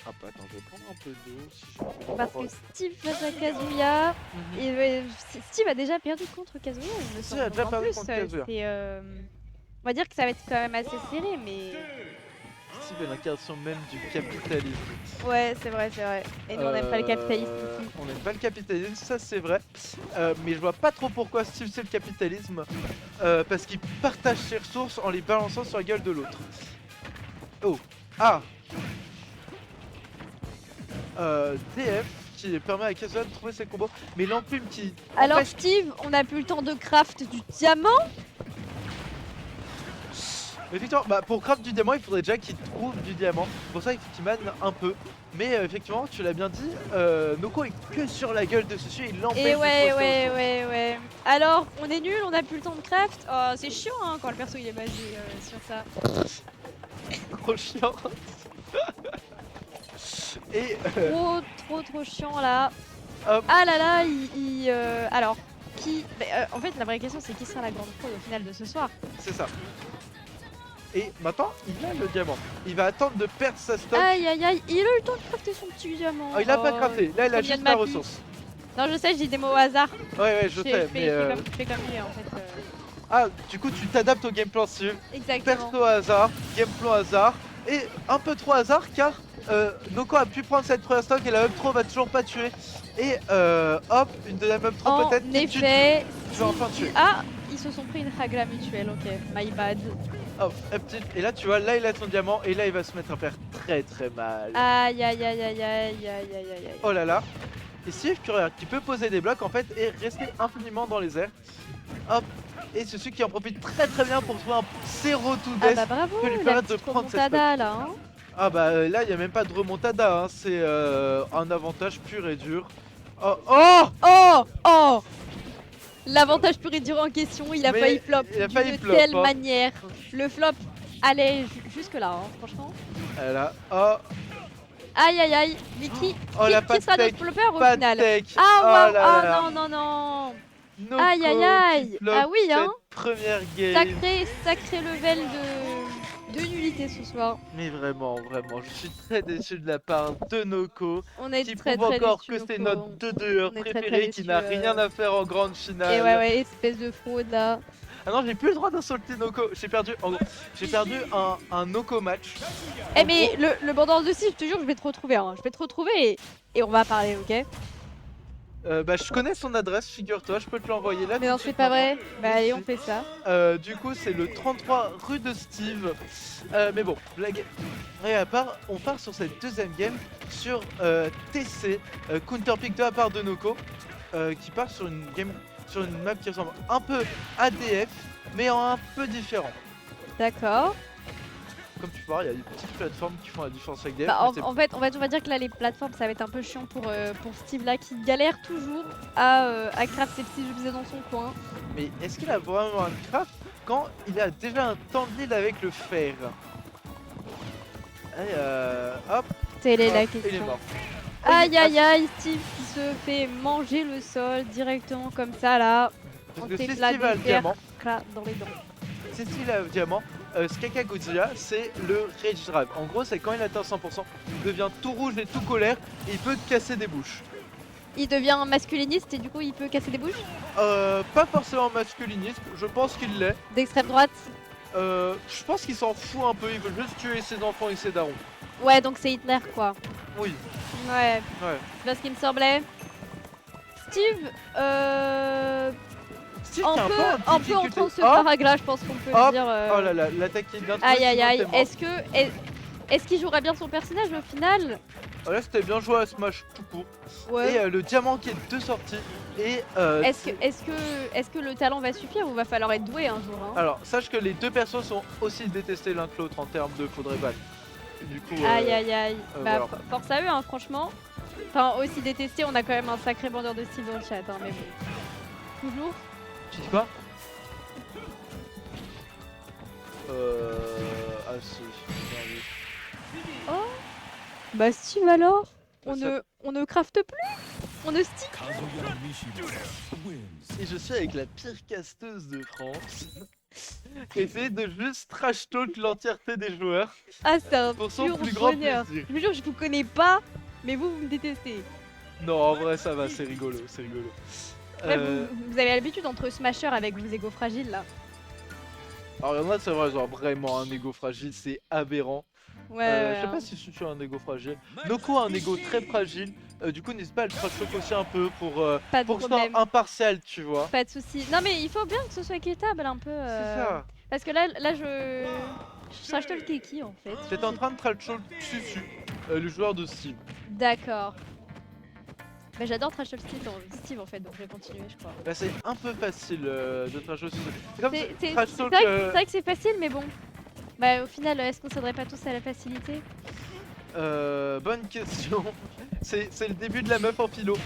Ah bah attends, je vais prendre un peu d'eau si je Parce que Steve face à Kazuya, Mhm. Steve a déjà perdu contre Kazuya, il me Steve semble. a déjà Donc en perdu plus, contre Kazuya. on va dire que ça va être quand même assez serré, mais... Steve est l'incarnation même du capitalisme. Ouais, c'est vrai, c'est vrai. Et nous, on n'aime pas le capitalisme ici. On n'aime pas le capitalisme, ça c'est vrai. Mais je vois pas trop pourquoi Steve c'est le capitalisme. Parce qu'il partage ses ressources en les balançant sur la gueule de l'autre. Oh. Ah. DF qui permet à Kazuya de trouver ses combos. Mais l'enclume qui Alors empêche... Steve, on n'a plus le temps de craft du diamant. Effectivement, bah pour craft du diamant, il faudrait déjà qu'il trouve du diamant. Pour ça, il faut qu'il mane un peu. Mais effectivement, tu l'as bien dit, Noko est que sur la gueule de ce sujet, il l'empêche Et de trouver ses ressources. ouais. Alors, on est nul, on n'a plus le temps de craft. Oh, c'est chiant hein, quand le perso il est basé sur ça. Trop chiant. Et Trop chiant là. hop, Ah là là, alors, qui... en fait, la vraie question c'est qui sera la grande fraude au final de ce soir. c'est ça. Et maintenant, il a le diamant. Il va attendre de perdre sa stock. Aïe, il a eu le temps de crafter son petit diamant. Oh, il a pas crafté, là il a trop juste de la ma ressource. Non, je sais, je dis des mots au hasard. Ouais, je sais, mais... Je fais comme lui en fait. Ah, du coup, tu t'adaptes au game plan Steve. Exactement. Perso hasard, gameplay hasard, et un peu trop hasard car Noko a pu prendre cette première stock et la up throw va toujours pas tuer. Et hop, une deuxième up throw peut-être. En effet, tu vas enfin tuer. Ah, ils se sont pris une hagra mutuelle, ok, my bad. Hop, et là tu vois, là il a son diamant et là il va se mettre à faire très mal. Aïe. Oh là là. Et Steve qui peut poser des blocs en fait et rester infiniment dans les airs. Hop. Et c'est celui qui en profite très bien pour trouver un zéro to Ah death bah bravo, qui peut lui la permettre de petite prendre cette remontada là hein. Ah bah là il n'y a même pas de remontada, hein. C'est un avantage pur et dur. Oh L'avantage pur et dur en question, il a failli flop d'une telle manière. Le flop allait jusque là, hein, franchement. Là, Aïe, mais qui sera notre flopper au final? Ah waouh, non. Noko Aïe. Ah oui, hein. Première game. Sacré level de nullité ce soir. Mais vraiment, je suis très déçu de la part de Noko. On est qui très prouve encore déçus, que c'est Noko. notre 2 préféré qui n'a rien à faire en grande finale. Et ouais, espèce de fraude là. Ah non, j'ai plus le droit d'insulter Noko. J'ai perdu un Noko match. Eh mais le bandant de 6, je te jure, je vais te retrouver. Hein. Je vais te retrouver et on va parler, ok? Bah je connais son adresse, figure-toi, je peux te l'envoyer là. Mais non, c'est pas vrai. Bah allez, on fait ça. Du coup, c'est le 33 rue de Steve. Mais bon, et à part, on part sur cette deuxième game sur TC, Counterpick de la part de Noko, qui part sur une map qui ressemble un peu à DF, mais en un peu différent. D'accord. Comme tu peux voir, il y a des petites plateformes qui font la différence avec DF. Bah, en fait, on va dire que là, les plateformes, ça va être un peu chiant pour Steve là, qui galère toujours à craft ses petits objets dans son coin. Mais est-ce qu'il a vraiment un craft quand il a déjà un temps de lead avec le fer? Allez, hop. Telle est la question. Il est mort. Aïe, Steve qui se fait manger le sol directement comme ça là. Parce que si Steve a le diamant, dans les dents. si Steve a le diamant, Skaka Godzilla c'est le Rage Drive. En gros, c'est quand il atteint 100%, il devient tout rouge et tout colère et il peut casser des bouches. Il devient masculiniste et du coup il peut casser des bouches? Pas forcément masculiniste, je pense qu'il l'est. D'extrême droite? Je pense qu'il s'en fout un peu, il veut juste tuer ses enfants et ses darons. Ouais, donc c'est Hitler quoi. Oui. Ouais. C'est pas ce qui me semblait. Steve, Steve un peu en train de se faire agla, je pense qu'on peut le dire. Oh là là, l'attaque est bien. Aïe. Est-ce qu'il jouera bien son personnage au final? Oh là, c'était bien joué à Smash tout court. Ouais. Et le diamant qui est de sortie. Et est-ce que le talent va suffire ou va falloir être doué un jour hein? Alors, sache que les deux persos sont aussi détestés l'un que l'autre en termes de faudrait ban. Du coup, aïe. Bah, voilà. force à eux, hein, franchement. Enfin, aussi détesté, on a quand même un sacré bandeur de Steve dans le chat, hein, mais bon. Toujours. Tu dis quoi? Ah si. Oh. Bah Steve alors, on ne crafte plus, on ne stick. Et je suis avec la pire casteuse de France. Essayer de juste trash talk l'entièreté des joueurs Ah, c'est un pour son pur plus grand bonheur. plaisir. Je vous jure, je vous connais pas, mais vous me détestez. Non, en vrai, ça va, c'est rigolo, c'est rigolo. Ouais, vous avez l'habitude entre Smasher avec vos égos fragiles là. Alors, il y en a, c'est vrai, genre vraiment un ego fragile, c'est aberrant. Ouais, Je sais pas si tu as un ego fragile. Noko a un ego très fragile. Du coup, n'hésite pas à le trash talk aussi un peu pour pas de que ce soit problème. impartial, tu vois. Pas de soucis. Non, mais il faut bien que ce soit équitable un peu. C'est ça. Parce que là je trash talk qui en fait. T'es en train de trash talk Susu, le joueur de Steve. D'accord. Bah, j'adore trash talk Steve en fait, donc je vais continuer, je crois. Bah, c'est un peu facile de trash talk Susu. C'est comme C'est trash talk. vrai que c'est facile, mais bon. Bah, au final, est-ce qu'on s'aiderait pas tous à la facilité? Bonne question. C'est le début de la meuf en philo.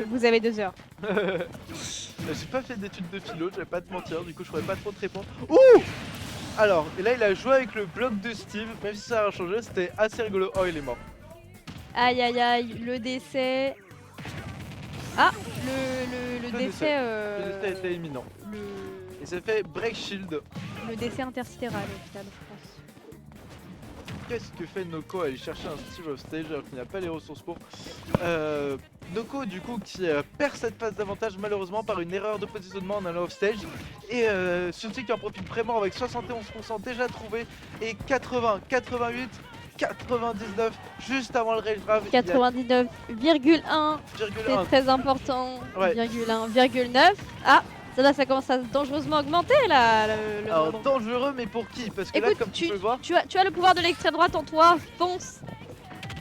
Vous avez 2 heures. J'ai pas fait d'études de philo, je vais pas te mentir, du coup je pourrais pas trop te répondre. Ouh! Alors, et là il a joué avec le bloc de Steve, même si ça a changé, c'était assez rigolo. Oh, il est mort. Aïe aïe aïe, le décès. Ah, le décès. Le décès était imminent. Il s'est fait break shield. Le décès intersidéral au final, je pense. Qu'est-ce que fait Noko? Aller chercher un Steve off stage alors qu'il n'a pas les ressources pour. Noko du coup qui perd cette phase d'avantage malheureusement par une erreur de positionnement en allant off stage. Et Sunsi qui en profite vraiment avec 71% déjà trouvé et 80, 88, 99 juste avant le rage grave. 99,1, c'est très important. Ouais. 1,9. Ah, là ça commence à dangereusement augmenter là. Alors dangereux mais pour qui? Parce que écoute, là comme tu peux le voir. Tu as le pouvoir de l'extrême droite en toi, fonce.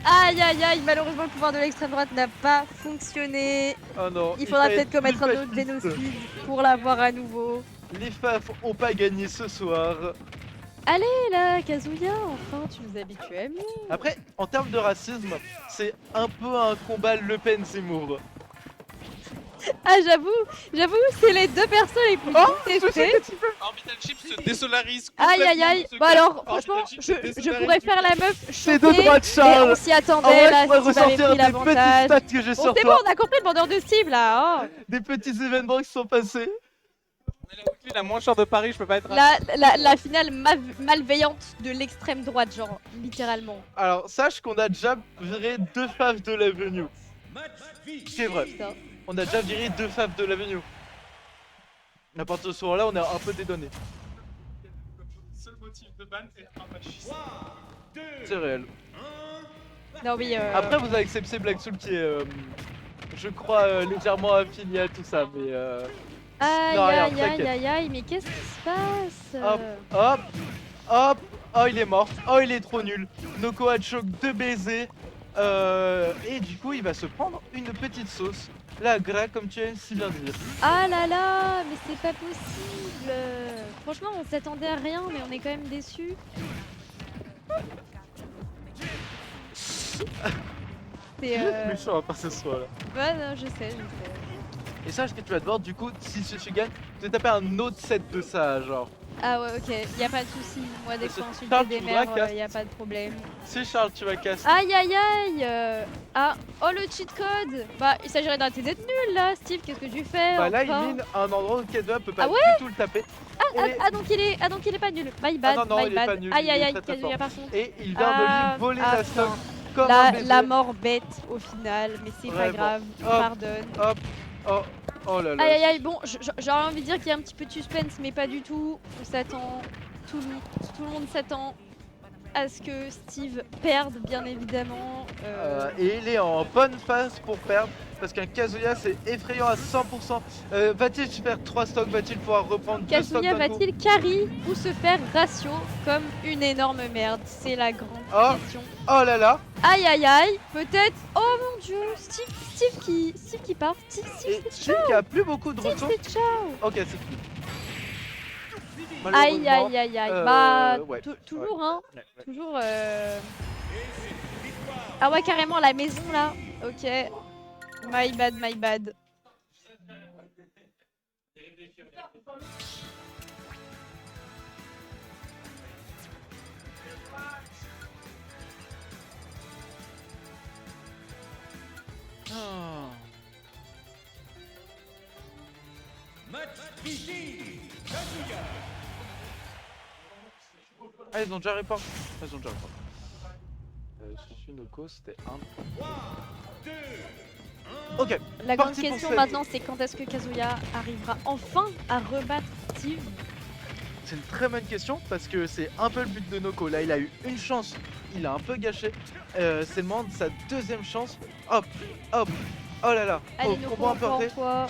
Aïe aïe aïe, malheureusement le pouvoir de l'extrême droite n'a pas fonctionné. Oh non, il faudra peut-être commettre un autre génocide pour l'avoir à nouveau. Les FAF ont pas gagné ce soir. Allez là, Kazuya, enfin tu nous habitues à mieux. Après, en termes de racisme, c'est un peu un combat Le Pen-Zemmour. Ah j'avoue, c'est les 2 personnes les plus contestées. Orbital Chip se désolarise. Aïe aïe aïe. Bon alors, franchement, je pourrais faire la meuf C'est de droite, Charles. on s'y attendait là, je pourrais ressortir des petits stats que j'ai sur c'est bon, on a compris le vendeur de Steve là. Oh. Des petits événements qui sont passés. On est la weekly la moins chère de Paris, je peux pas être. La finale malveillante de l'extrême droite, genre, littéralement. Alors, sache qu'on a déjà viré 2 faves de l'Avenue. C'est vrai. Putain. On a déjà viré 2 faves de l'Avenue. À partir de ce moment-là, on est un peu dédonné. Le seul motif de ban est un fasciste. C'est réel. Non, mais Après, vous avez accepté Black Soul qui est, je crois, légèrement affilié à tout ça, mais Aïe, mais qu'est-ce qui se passe? Hop, oh il est mort, oh il est trop nul. Noko a choc 2 baisers, et du coup il va se prendre une petite sauce. La gras comme tu aimes si bien dire. Ah là là, mais c'est pas possible. Franchement, on s'attendait à rien, mais on est quand même déçus. C'est méchant à part ce soir là. Ouais, non, je sais. Et sache que tu vas devoir du coup, si tu gagnes, te taper un autre set de ça, genre. Ah ouais, ok, y a pas de soucis. Moi, dès que je insulte Charles, des tu mères, voudras y a pas de problème. Si Charles, tu vas casser. Aïe aïe aïe. Ah, oh le cheat code. Bah, il s'agirait d'un TZ nul là, Steve, qu'est-ce que tu fais? Bah là, il enfin mine un endroit où Kazuya peut pas Ah ouais du tout le taper. donc il est pas nul. My bad, Ah non, my il est bad. pas nul, Aïe il est aïe aïe, très, très Kazuya par contre. Et il vient de lui voler la stock comme un baiser. La mort bête au final, mais c'est pas Vraiment. grave, Hop. pardonne. Hop, oh là là. Aïe aïe aïe, bon, j'aurais envie de dire qu'il y a un petit peu de suspense, mais pas du tout. On s'attend, tout le monde s'attend à ce que Steve perde, bien évidemment. Et il est en bonne phase pour perdre, parce qu'un Kazuya c'est effrayant à 100%. Va-t-il faire 3 stocks? Va-t-il pouvoir reprendre 2 stocks Kazuya d'un coup? va-t-il carry ou se faire ratio comme une énorme merde? C'est la grande question. Oh là là. Aïe aïe aïe, peut-être. Oh mon dieu, Steve qui part. Et Steve qui a plus beaucoup de ressources. Steve, ciao. Ok, c'est fini. Aïe aïe aïe aïe, bah ouais. toujours hein, Ouais. toujours Ah ouais carrément la maison là, ok, my bad. Match Fiji, Kazuya Ah, ils ont déjà report. Ils ont déjà report. Susunoko, c'était un. Ok, La grande Parti pour question cette- maintenant, c'est quand est-ce que Kazuya arrivera enfin à rebattre Steve? c'est une très bonne question parce que c'est un peu le but de Noko. Là, il a eu une chance, il a un peu gâché. C'est le moment de sa deuxième chance. Hop, hop, oh là là. Allez, Oh, Noko, combo encore importé. toi.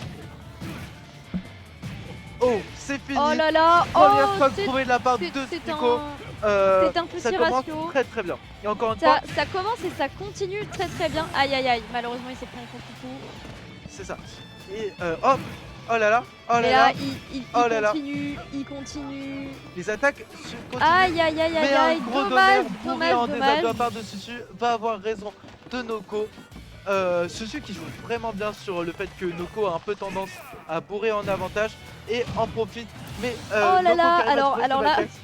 Oh, c'est fini. Oh là là, Première oh, fois c'est trouvée de la part de c'est Nico. un petit Ça commence ratio. très très bien. Et encore une fois, Ça commence et ça continue très très bien. Aïe aïe aïe, malheureusement il s'est pris un contre-coup. c'est ça. Et hop, oh là là, oh Mais là là, là. il Oh là là. continue, il continue. Les attaques continuent. Aïe aïe aïe aïe Mais un aïe, gros dommage, bourré en dommage, désaccord de la dommage. part de Susu va avoir raison de Noko. Susu qui joue vraiment bien sur le fait que Noko a un peu tendance à bourrer en avantage et en profite. Mais Oh là Noko là, qui arrive à alors- trouver alors ses là- backpacks.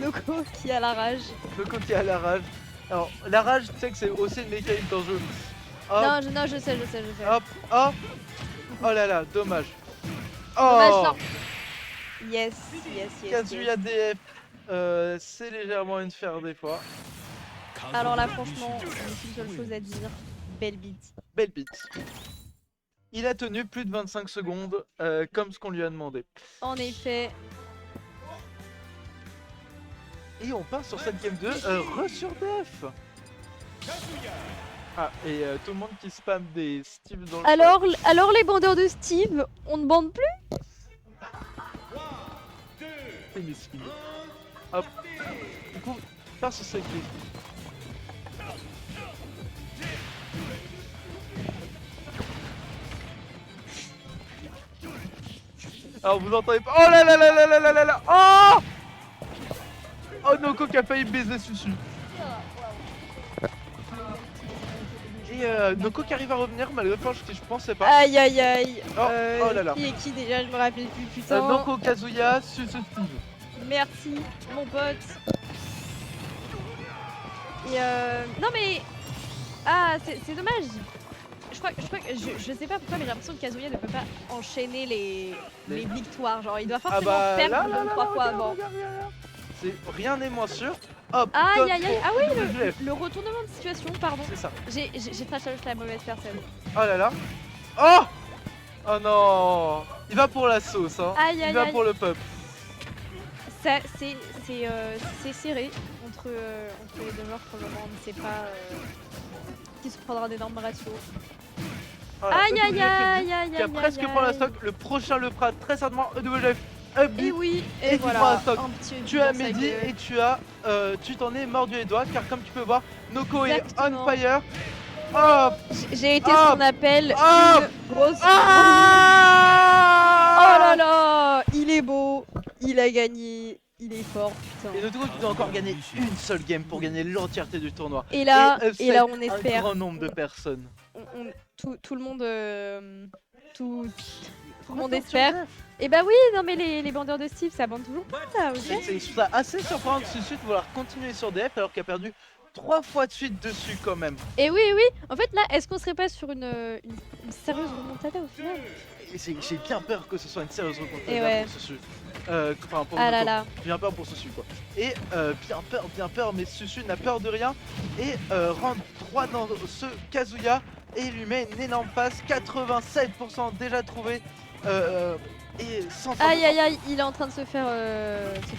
Noko qui a la rage. Noko qui a la rage. Alors la rage, tu sais que c'est aussi une mécanique dans le jeu. Hop, Non, je sais. hop, hop. Oh là là, dommage. Dommage, Oh, non. Yes. Kazuya DF, c'est légèrement une faire des fois. Alors là, franchement, il y a une seule chose à dire. Belle bite. Belle bite. Il a tenu plus de 25 secondes, comme ce qu'on lui a demandé. En effet. Et on part sur cette game 2, re sur def. Ah, et tout le monde qui spam des Steve dans le Alors les bandeurs de Steve, on ne bande plus? chat. C'est miskin. Hop. Du coup, part sur cette game. Alors vous entendez pas. Oh là là là là là là là là. Oh, oh Noko qui a failli baiser Susu. Et Noko qui arrive à revenir malgré le que je pensais pas. Aïe aïe aïe. Oh, oh là là. Qui est qui déjà? Je me rappelle plus, putain. Noko Kazuya, Susu Steve. Merci, mon pote. Et non mais... Ah, c'est dommage. Je crois que je sais pas pourquoi, mais j'ai l'impression que Kazuya ne peut pas enchaîner les victoires. Genre, il doit Ah forcément bah perdre là, deux là, ou là, trois là, fois regarde, avant. regarde. Rien n'est moins sûr. Hop, Aïe top aïe aïe. pour Ah oui, WF. le retournement de situation, pardon. C'est ça. J'ai trash la mauvaise personne. Oh là là. Oh, oh non. Il va pour la sauce, hein. Aïe Il aïe va aïe. pour le pub. C'est serré entre les deux joueurs pour le moment. On ne sait pas qui se prendra d'énormes ratios. Voilà, Aïe le aïe WF aïe aïe qui a aïe presque aïe, pour la aïe. stock. Le prochain le fera très certainement EWF. Up Et oui, Et et tu voilà. prends un stock. Un petit Tu as dans sa Mehdi gueule. et tu t'en es mordu les doigts car comme tu peux voir, Noko Exactement. est on fire. Hop. J'ai été Hop. ce qu'on appelle Hop. une grosse... Ah. Oh là là, il est beau, il a gagné, il est fort, putain. Et Noko tu dois encore gagner une seule game pour gagner l'entièreté du tournoi. Et là, upset on un espère, grand nombre de personnes. tout le monde, tout le monde espère. Et bah oui, non mais les bandeurs de Steve, ça bande toujours pas là, ok? Je trouve ça assez surprenant de Susu de vouloir continuer sur DF alors qu'il a perdu 3 fois de suite dessus quand même. Et oui, en fait là, est-ce qu'on serait pas sur une sérieuse remontada au final? Et j'ai bien peur que ce soit une sérieuse Et reconquête ouais. pour Susu. Enfin, pour Ah là Noko. là. J'ai bien peur pour Susu quoi. Et bien peur, mais Susu n'a peur de rien et rentre droit dans ce Kazuya et lui met une énorme passe, 87% déjà trouvé. Et 100%. Aïe aïe aïe, il est en train de se faire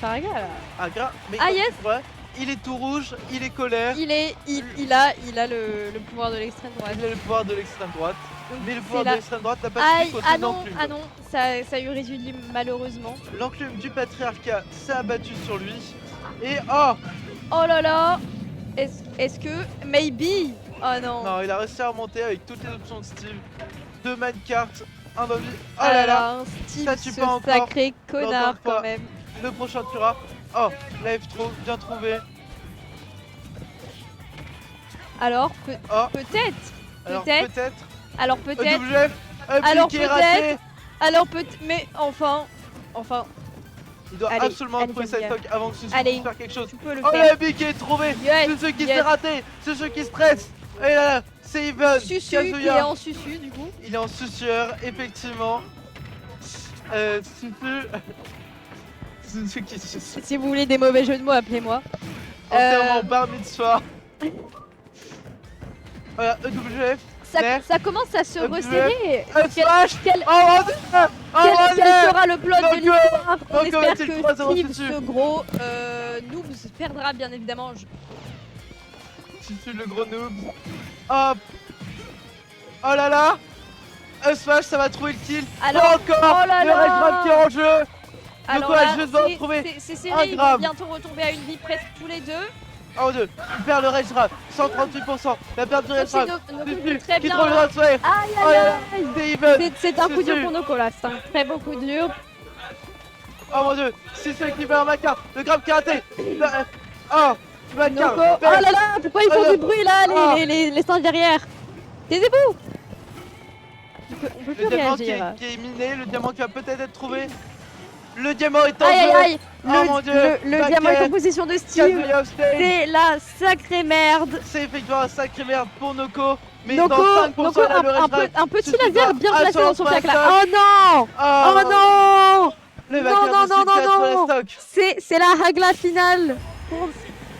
Agra là. Agra, mais Ah, comme yes. tu vois, il est tout rouge, il est colère, Il a le pouvoir de l'extrême droite. il a le pouvoir de l'extrême droite. Donc, Mais le c'est pouvoir de là- l'extrême droite n'a pas Aïe, suffi ah contre non, l'enclume. ah non, ça lui réduit malheureusement. L'enclume du patriarcat s'est abattu sur lui. Et oh Oh là là, est-ce que maybe? Oh non. non, il a réussi à remonter avec toutes les options de Steve. 2 man cartes, un Bobby. Oh Ah là là, Steve, ça tue ce pas encore. sacré connard Encore une fois. quand même. le prochain tuera. Oh, live trop, bien trouvé. Alors Oh, peut-être. alors Peut-être. peut-être. Alors peut-être. EWF, Alors appliqué, peut-être. raté. Alors peut-être. Mais enfin. Il doit Allez, absolument allez, trouver cette Kazuya. stock avant que Susu Allez. puisse faire quelque chose. Tu peux le Oh, faire. le big est trouvé. Yes, C'est ceux qui yes. s'est raté, c'est ceux qui stressent. Et là, c'est Even. Susu qui est Kazuya. en susu du coup. Il est en suceur, effectivement. Susu. Si vous voulez des mauvais jeux de mots, appelez-moi. Enterrement, bar mitzvah. Voilà, EWF. Mais- Ça commence à se WF. resserrer. Smash. Quel Oh mon dieu. Oh mon quel dieu. sera le plot de Donc, l'histoire? On donc, espère c'est le que 3-0 Steve, dessus. ce gros noob, perdra bien évidemment. Tu suis le gros noob. Hop. Oh là là. Smash, ça va trouver le kill. Alors, Pas encore. oh là Le reste là. grave qui est en jeu. Alors quoi, là, je dois retrouver c'est un serré, ils vont gramme. bientôt retomber à une vie presque tous les deux. Oh mon dieu. Il perd le rage grave. 138%. La perte du rage C'est grave. Noko très Qui bien. trouve le rage grave. Aïe Oh aïe là là. aïe. C'est even. C'est un coup dur sûr. pour Noko là, c'est un très beau coup dur. Oh mon dieu. Si c'est qui perd Maca. Le grave karaté. Oh. Maca. Noko, oh là là, pourquoi ils font Oh, du bruit là, oh. les singes derrière? Taisez-vous. On peut plus Le diamant réagir. qui est miné. Le diamant qui va peut-être être trouvé. Le diamant est en Aïe aïe jeu. aïe. Oh mon dieu. Le diamant est en possession de Steve. Castle of Stage. C'est la sacrée merde. C'est effectivement un sacré merde pour Noko. Mais dans Noko, 5%, il a le rage grave. un petit suffit laser pas. bien Ah, placé dans son sur sac là. la Oh non. Oh non. Le Non, vainqueur non, de non, non, Steve sur non. la stock. C'est la ragla finale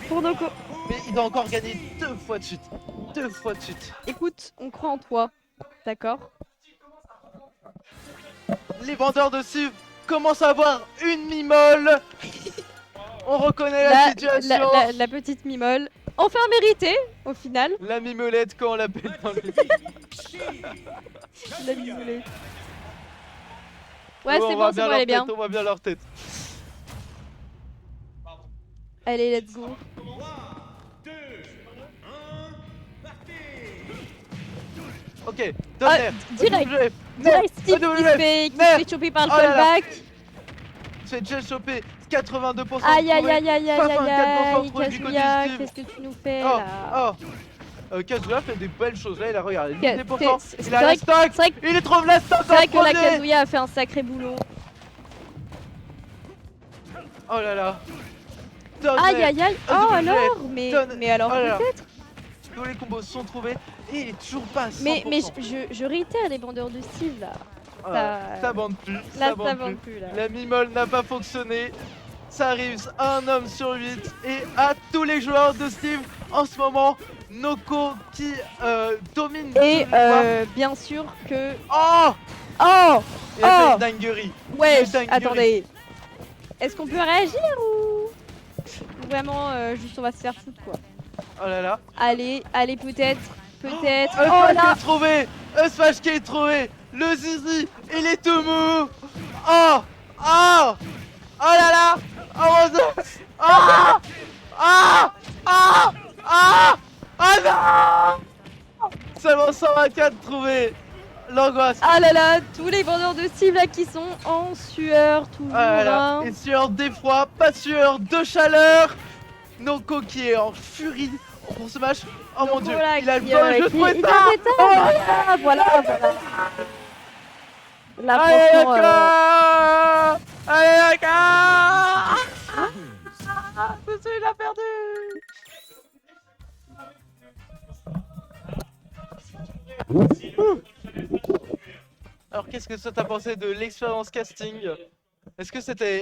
pour Noko. Mais il doit encore gagner 2 fois de suite. 2 fois de suite. Écoute, on croit en toi. D'accord? Les vendeurs de Steve commencent à avoir une mimole. On reconnaît la situation. La petite mimole. Enfin mérité, au final. La mimolette, quand on l'appelle dans le... La mimolée. Ouais, On c'est voit bon, elle est bien. On voit bien leur tête. Allez, let's go. Ok, Ah, Donner. direct. EWF. Direct Steve qui EWF. se fait Merde. choper par le Oh là là. callback. Il se fait déjà choper 82%. Aïe aïe trouvé, aïe aïe aïe aïe 64% aïe. trouvé du côté de Kazuya, Steve. qu'est-ce que tu nous fais Oh, là? oh. Kazuya fait des belles choses là, il a regardé. Ok, 10%. c'est Il a vrai la que- stock. C'est vrai que Il trouve la stock C'est vrai en que la premier. Kazuya a fait un sacré boulot. Oh là là. Donner. Aïe aïe aïe. Oh EWF. alors mais alors Oh là là. peut-être. Tous les combos sont trouvés et il est toujours pas à 100%. Mais je réitère les vendeurs de Steve là. Ah, ça bande plus. Là ça ça bande vend plus. plus là. La mimole n'a pas fonctionné. Ça arrive à un homme sur 8 et à tous les joueurs de Steve en ce moment. Noko qui domine. Et ce pouvoir. bien sûr que. Oh, Oh il a fait Oh une dinguerie. Ouais, Une dinguerie. attendez. Est-ce qu'on peut réagir ou vraiment juste on va se faire foutre quoi? Oh là là. Allez, allez peut-être, peut-être. Un Oh smash qui là. est trouvé. Un smash qui est trouvé. Le zizi, il est tout mou. Oh, oh, oh là là. Oh mon dieu. Oh, ah, ah, ah, ah non. Seulement 124 trouvés. L'angoisse. Ah là là, tous les vendeurs de Steve là qui sont en sueur toujours. Ah là là. hein. Et sueur d'effroi, pas sueur de chaleur. Noko qui est en furie pour ce match. Oh mon dieu, Voilà, il a le qui, bon jeu de qui- pointage. il a fait ça. Voilà, voilà. Là Allez, franchement, Noko. Allez, Noko. Attention, il a perdu. Alors, qu'est-ce que toi t'as pensé de l'expérience casting? Est-ce que c'était